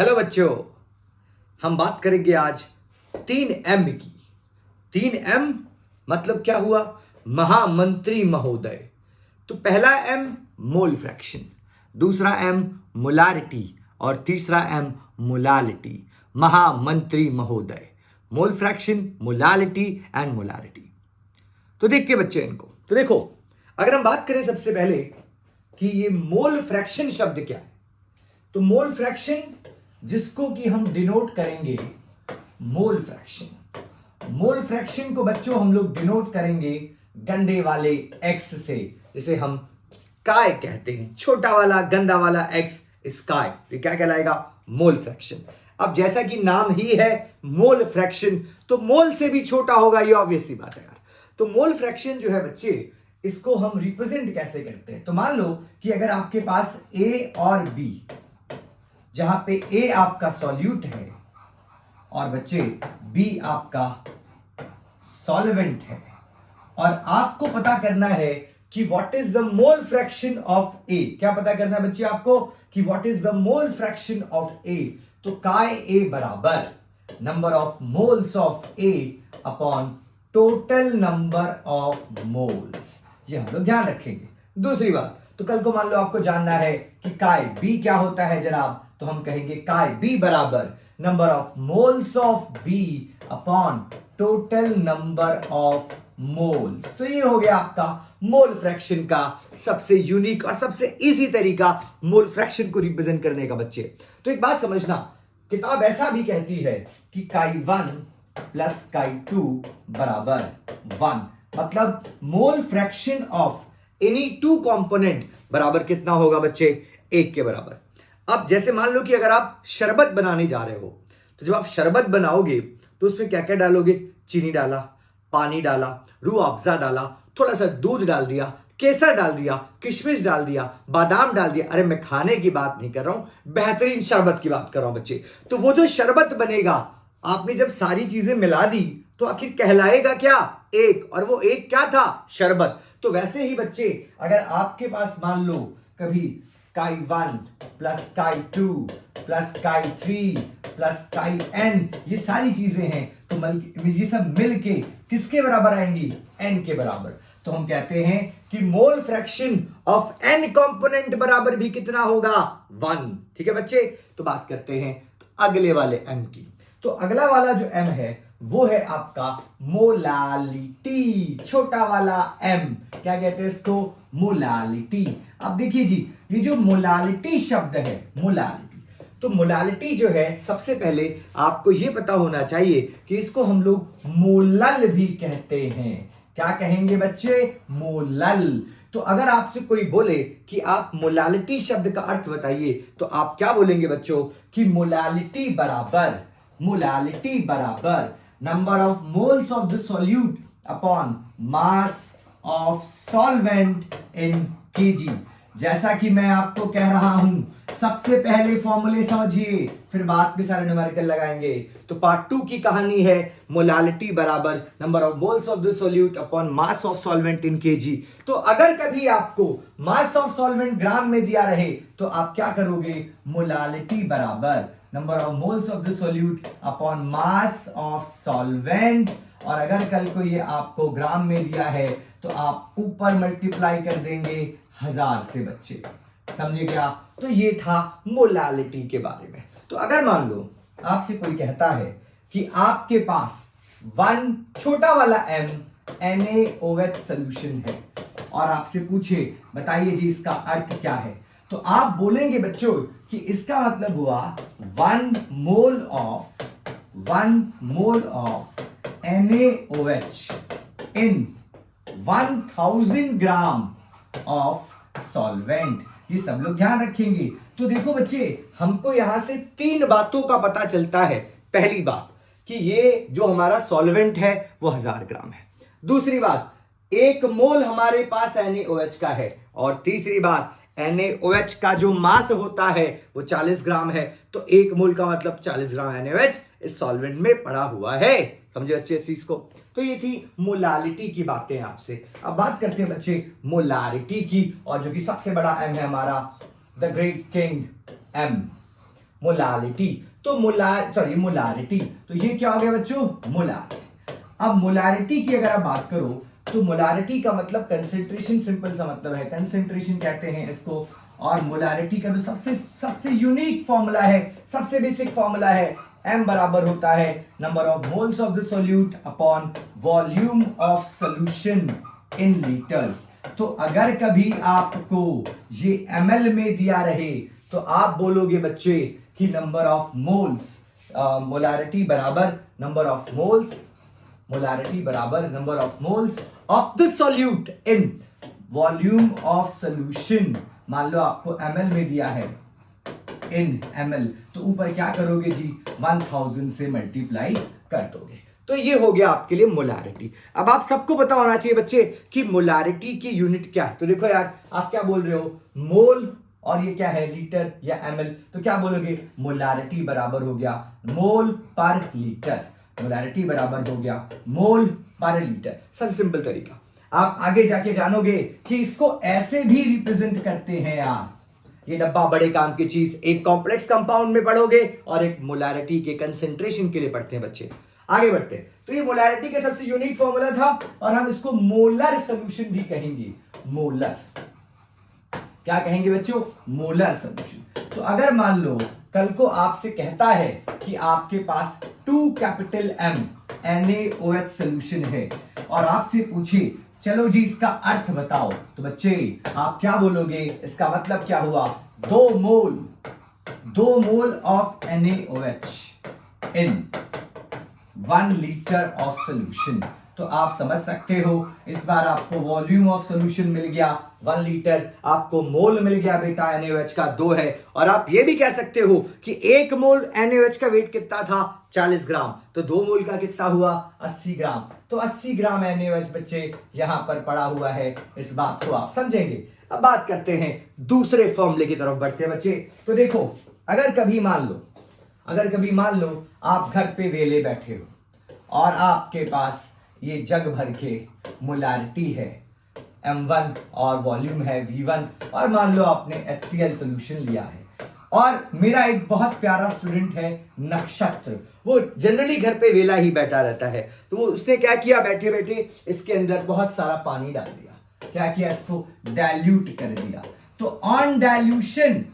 Hello बच्चों, हम बात करेंगे आज 3M की। 3M मतलब क्या हुआ? महामंत्री महोदय। तो पहला M मोल फ्रैक्शन, दूसरा M मोलारिटी और तीसरा M मोलालिटी। महामंत्री महोदय, mole fraction, molality and molarity. तो देखते बच्चे इनको। तो देखो, अगर हम बात करें सबसे पहले कि ये मोल फ्रैक्शन शब्द क्या है, तो मोल फ्रैक्शन जिसको कि हम डिनोट करेंगे मोल फ्रैक्शन। मोल फ्रैक्शन को बच्चों हम लोग डिनोट करेंगे गंदे वाले x से, जिसे हम काय कहते हैं। छोटा वाला गंदा वाला x इस काय, तो क्या कहलाएगा? Mole fraction. अब जैसा कि नाम ही है मोल फ्रैक्शन, तो मोल से भी छोटा होगा, ये ऑब्वियस सी बात है यार। तो मोल फ्रैक्शन जो है बच्चे, इसको हम रिप्रेजेंट कैसे करते हैं? तो मान लो कि अगर आपके पास A और B, जहां पे A आपका सॉल्यूट है और बच्चे B आपका सॉल्वेंट है, और आपको पता करना है कि what is the mole fraction of A। क्या पता करना है बच्चे आपको कि what is the mole fraction of A? तो काय A बराबर number of moles of A upon total number of moles. ये हम लोग ध्यान रखेंगे। दूसरी बात, तो कल को मान लो आपको जानना है कि काय B क्या होता है जनाब, तो हम कहेंगे काय B बराबर number of moles of B upon total number of moles. तो ये हो गया आपका मोल फ्रैक्शन का सबसे यूनिक और सबसे इजी तरीका मोल फ्रैक्शन को रिप्रेजेंट करने का बच्चे। तो एक बात समझना, किताब ऐसा भी कहती है कि काय 1 प्लस काय 2 बराबर 1, मतलब mole fraction of any two component बराबर कितना होगा बच्चे? 1 के बराबर। अब जैसे मान लो कि अगर आप शरबत बनाने जा रहे हो, तो जब आप शरबत बनाओगे तो उसमें क्या क्या डालोगे? चीनी डाला, पानी डाला, रूह अफ़ज़ा डाला, थोड़ा सा दूध डाल दिया, केसर डाल दिया, किशमिश डाल दिया, बादाम डाल दिया। अरे मैं खाने की बात नहीं कर रहा हूं, बेहतरीन शरबत की बात कर रहा हूं बच्चे। तो वो जो शरबत बनेगा, आपने जब सारी चीजें मिला दी तो आखिर कहलाएगा क्या? एक। और वो एक क्या था? शरबत। तो वैसे ही बच्चे, अगर आपके पास मान लो कभी काय 1 प्लस काय 2 प्लस काय 3 प्लस काय n, ये सारी चीजें हैं, तो ये सब मिलके किसके बराबर आएंगी? n के बराबर। तो हम कहते हैं कि mole fraction of n component बराबर भी कितना होगा? 1। ठीक है बच्चे। तो बात करते हैं अगले वाले m की। तो अगला वाला जो m है वो है आपका मोलालिटी। छोटा वाला m, क्या कहते हैं इसको? मोलालिटी। अब देखिए जी, ये जो मोलालिटी शब्द है, मोलालिटी, तो मोलालिटी जो है, सबसे पहले आपको ये पता होना चाहिए कि इसको हम लोग मोलल भी कहते हैं। क्या कहेंगे बच्चे? मोलल। तो अगर आपसे कोई बोले कि आप मोलालिटी शब्द का अर्थ बताइए, तो आप क्या बोलेंगे बच्चों? कि मोलालिटी बराबर number of moles of the solute upon mass of solvent in KG. जैसा कि मैं आपको कह रहा हूं, सबसे पहले फॉर्मूले समझिए, फिर बाद में सारे न्यूमेरिकल लगाएंगे। तो पार्ट 2 की कहानी है मोलालिटी बराबर number of moles of the solute upon mass of solvent in KG. तो अगर कभी आपको मास ऑफ सॉल्वेंट ग्राम में दिया रहे, तो आप क्या करोगे? मोलालिटी बराबर number of moles of the solute upon mass of solvent, और अगर कल को ये आपको ग्राम में दिया है तो आप ऊपर मल्टीप्लाई कर देंगे 1000 से बच्चे। समझे क्या? तो ये था मोलालिटी के बारे में। तो अगर मान लो आपसे कोई कहता है कि आपके पास 1 छोटा वाला m NaOH सोल्यूशन है, और आपसे पूछे बताइए जी इसका अर्थ क्या है, तो आप बोलेंगे बच्चों कि इसका मतलब हुआ 1 mole of NaOH in 1000 gram of solvent. ये सब लोग ध्यान रखेंगे। तो देखो बच्चे, हमको यहां से 3 बातों का पता चलता है। पहली बात कि ये जो हमारा सॉल्वेंट है वो 1000 ग्राम है। दूसरी बात, 1 मोल हमारे पास NaOH का है। और तीसरी बात, NaOH का जो मास होता है वो 40 ग्राम है। तो 1 मोल का मतलब 40 ग्राम NaOH इस सॉल्वेंट में पड़ा हुआ है। समझे बच्चे इस चीज को? तो ये थी मोलालिटी की बातें आपसे। अब बात करते हैं बच्चे मोलारिटी की, और जो कि सबसे बड़ा M है हमारा, the great king M। Molality. तो मोलारिटी, तो ये क्या हो गया बच्चों? मोलार। अब मोलारिटी की अगर आप बात करो तो मोलारिटी का मतलब कंसेंट्रेशन, सिंपल सा मतलब है, कंसेंट्रेशन कहते हैं इसको। और मोलारिटी का जो सबसे यूनिक फॉर्मूला है, सबसे बेसिक फॉर्मूला है, m बराबर होता है number of moles of the solute upon volume of solution in litres. तो अगर कभी आपको ये ml में दिया रहे तो आप बोलोगे बच्चे कि नंबर ऑफ मोल्स, मोलारिटी बराबर नंबर ऑफ मोल्स, मोलारिटी बराबर number of moles of the solute in volume of solution. मान लो आपको ml में दिया है, इन ml, तो ऊपर क्या करोगे जी? 1000 से मल्टीप्लाई कर दोगे। तो ये हो गया आपके लिए मोलारिटी। अब आप सबको पता होना चाहिए बच्चे कि मोलारिटी की यूनिट क्या है। तो देखो यार, आप क्या बोल रहे हो? मोल, और ये क्या है? लीटर या ml। तो क्या बोलोगे? मोलारिटी बराबर हो गया मोल पर लीटर। मोलारिटी बराबर हो गया मोल पर लीटर। सबसे सिंपल तरीका। आप आगे जाके जानोगे कि इसको ऐसे भी रिप्रेजेंट करते हैं यार। ये डब्बा बड़े काम की चीज, एक कॉम्प्लेक्स कंपाउंड में पढ़ोगे और एक मोलारिटी के कंसेंट्रेशन के लिए पढ़ते हैं बच्चे। आगे बढ़ते हैं। तो ये मोलारिटी का सबसे यूनिक फॉर्मूला था और हम इसको मोलर सॉल्यूशन भी कहेंगे। मोलर, क्या कहेंगे बच्चों? Molar solution. तो अगर मान लो कल को आपसे कहता है कि आपके पास 2 कैपिटल M NaOH सॉल्यूशन है और आपसे पूछे चलो जी इसका अर्थ बताओ, तो बच्चे आप क्या बोलोगे? इसका मतलब क्या हुआ? 2 mole of NaOH in 1 litre of solution. तो आप समझ सकते हो, इस बार आपको वॉल्यूम ऑफ सॉल्यूशन मिल गया 1 लीटर, आपको मोल मिल गया बेटा NaOH का 2 है। और आप ये भी कह सकते हो कि 1 मोल NaOH का वेट कितना था? 40 ग्राम। तो 2 मोल का कितना हुआ? 80 ग्राम। तो 80 ग्राम NaOH बच्चे यहां पर पड़ा हुआ है। इस बात को आप समझेंगे। अब बात करते हैं दूसरे फॉर्मूले की तरफ बढ़ते हैं बच्चे। तो देखो, अगर कभी मान लो आप घर पे वेले बैठे हो और आपके पास ये जग भर के मोलारिटी है M1 और वॉल्यूम है V1, और मान लो आपने HCl सॉल्यूशन लिया है। और मेरा एक बहुत प्यारा स्टूडेंट है नक्षत्र, वो जनरली घर पे वेला ही बैठा रहता है। तो वो उसने क्या किया? बैठे बैठे इसके अंदर बहुत सारा पानी डाल दिया। क्या किया? इसको डाइल्यूट कर दिया। तो ऑन डाइल्यूशन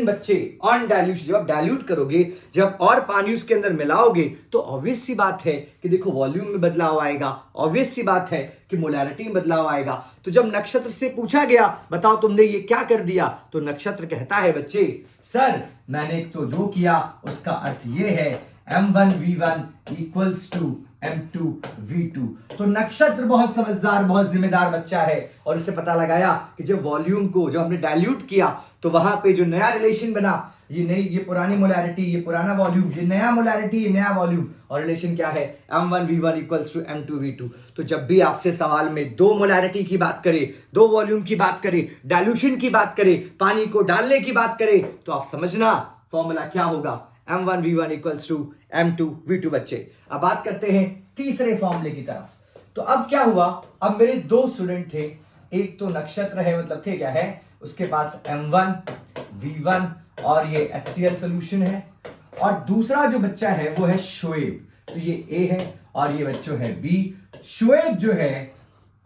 बच्चे, ऑन डाइल्यूशन, जब आप डाइल्यूट करोगे, जब और पानी उसके अंदर मिलाओगे, तो ऑब्वियस सी बात है कि देखो वॉल्यूम में बदलाव आएगा, ऑब्वियस सी बात है कि मोलारिटी में बदलाव आएगा। तो जब नक्षत्र से पूछा गया बताओ तुमने ये क्या कर दिया, तो नक्षत्र कहता है बच्चे सर मैंने तो जो किया उसका अर्थ ये है M1V1 इक्वल्स टू M2V2। तो नक्षत्र बहुत समझदार, बहुत जिम्मेदार बच्चा है और इससे पता लगाया कि जब वॉल्यूम को जब हमने डाइल्यूट किया तो वहां पे जो नया रिलेशन बना, ये पुरानी मोलारिटी, ये पुराना वॉल्यूम, ये नया मोलारिटी, ये नया वॉल्यूम, और रिलेशन क्या है? M1V1 equals to M2V2। तो जब भी आपसे सवाल में 2 मोलारिटी की बात करे, 2 वॉल्यूम की बात करे, डाइल्यूशन की बात करे, पानी को डालने की बात करे, तो आप समझना फॉर्मूला क्या होगा? M1V1 इक्वल्स टू M2V2 बच्चे। अब बात करते हैं तीसरे फॉर्मूले की तरफ। तो अब क्या हुआ? अब मेरे 2 स्टूडेंट थे, एक तो नक्षत्र है, मतलब थे क्या है, उसके पास M1V1 और ये HCl सॉल्यूशन है, और दूसरा जो बच्चा है वो है शोएब। तो ये A है और ये बच्चों है B। शोएब जो है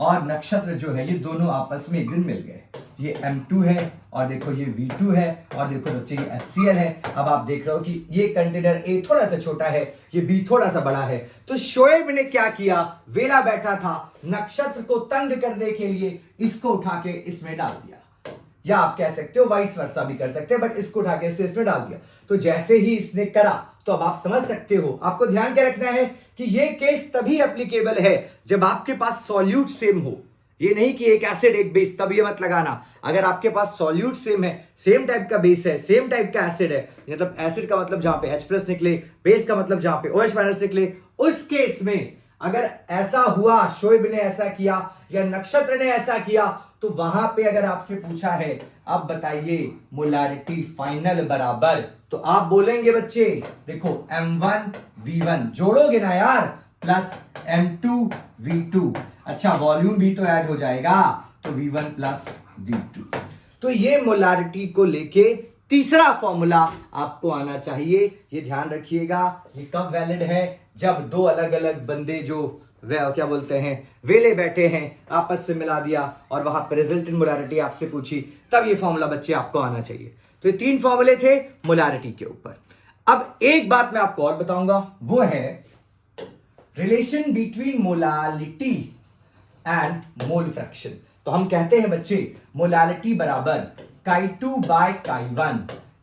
और नक्षत्र जो है ये दोनों आपस में एक दिन मिल गए। ये M2 है और देखो ये V2 है और देखो बच्चे ये HCl है। अब आप देख रहे हो कि ये कंटेनर A थोड़ा सा छोटा है, ये B थोड़ा सा बड़ा है। तो शोएब ने क्या किया? वेला बैठा था, नक्षत्र को तंग करने के लिए इसको उठा के इसमें डाल दिया, या आप कह सकते हो वाइस वर्सा भी कर सकते हैं, बट इसको उठा के इसमें डाल दिया। तो जैसे ही इसने करा तो अब आप समझ सकते हो, आपको ध्यान क्या रखना है कि ये केस तभी एप्लीकेबल है जब आपके पास सॉल्यूट सेम हो। ये नहीं कि एक एसिड एक बेस, तब ये मत लगाना। अगर आपके पास सॉल्यूट सेम है, सेम टाइप का बेस है, सेम टाइप का एसिड है, मतलब एसिड का मतलब जहां पे H+ निकले, बेस का मतलब जहां पे OH- निकले, उस केस में अगर ऐसा हुआ, शोएब ने ऐसा किया या नक्षत्र ने ऐसा किया, तो वहां पे अगर आपसे पूछा है अब बताइए मोलारिटी फाइनल बराबर, तो आप बोलेंगे बच्चे देखो M1V1 जोड़ोगे ना यार, प्लस M2V2। अच्छा वॉल्यूम भी तो ऐड हो जाएगा, तो V1 प्लस V2। तो ये मोलारिटी को लेके तीसरा फॉर्मूला आपको आना चाहिए, ये ध्यान रखिएगा। ये कब वैलिड है? जब दो अलग अलग बंदे जो क्या बोलते हैं वेले बैठे हैं, आपस से मिला दिया और वहां पर रिजल्टेंट मोलारिटी आपसे पूछी, तब ये फॉर्मूला बच्चे आपको आना चाहिए। तो ये 3 फॉर्मूले थे मोलारिटी के ऊपर। अब एक बात मैं आपको और बताऊंगा, वो है relation between molality and mole fraction. तो हम कहते हैं बच्चे मोलालिटी बराबर Chi2/Chi1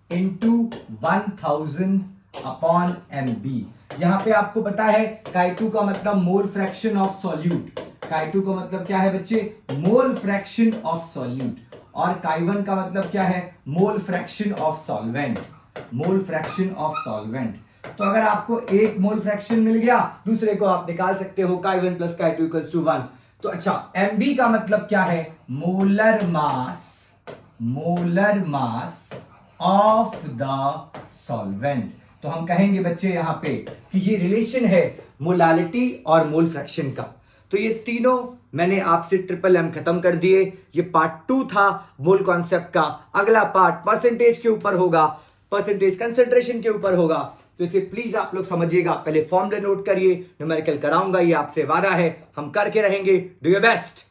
इंटू 1000 अपॉन MB। यहां पे आपको पता है Chi2 का मतलब mole fraction of solute, Chi2 का मतलब क्या है बच्चे? मोल फ्रैक्शन ऑफ सॉल्यूट, और Chi1 का मतलब क्या है? Mole fraction of solvent, mole fraction of solvent. तो अगर आपको एक मोल फ्रैक्शन मिल गया, दूसरे को आप निकाल सकते हो Chi1 plus Chi2 equals to 1। तो अच्छा, MB का मतलब क्या है? Molar mass of the solvent. तो हम कहेंगे बच्चे यहां पे कि ये रिलेशन है मोलालिटी और मोल फ्रैक्शन का। तो ये तीनों मैंने आपसे ट्रिपल एम खत्म कर दिए। ये पार्ट 2 था मोल कॉन्सेप्ट का। अगला पार्ट परसेंटेज के ऊपर होगा, परसेंटेज कंसंट्रेशन के ऊपर होगा। तो इसे प्लीज आप लोग समझिएगा। पहले फॉर्मूले नोट करिए, न्यूमेरिकल कराऊंगा, ये आपसे वादा है, हम करके रहेंगे। Do your best.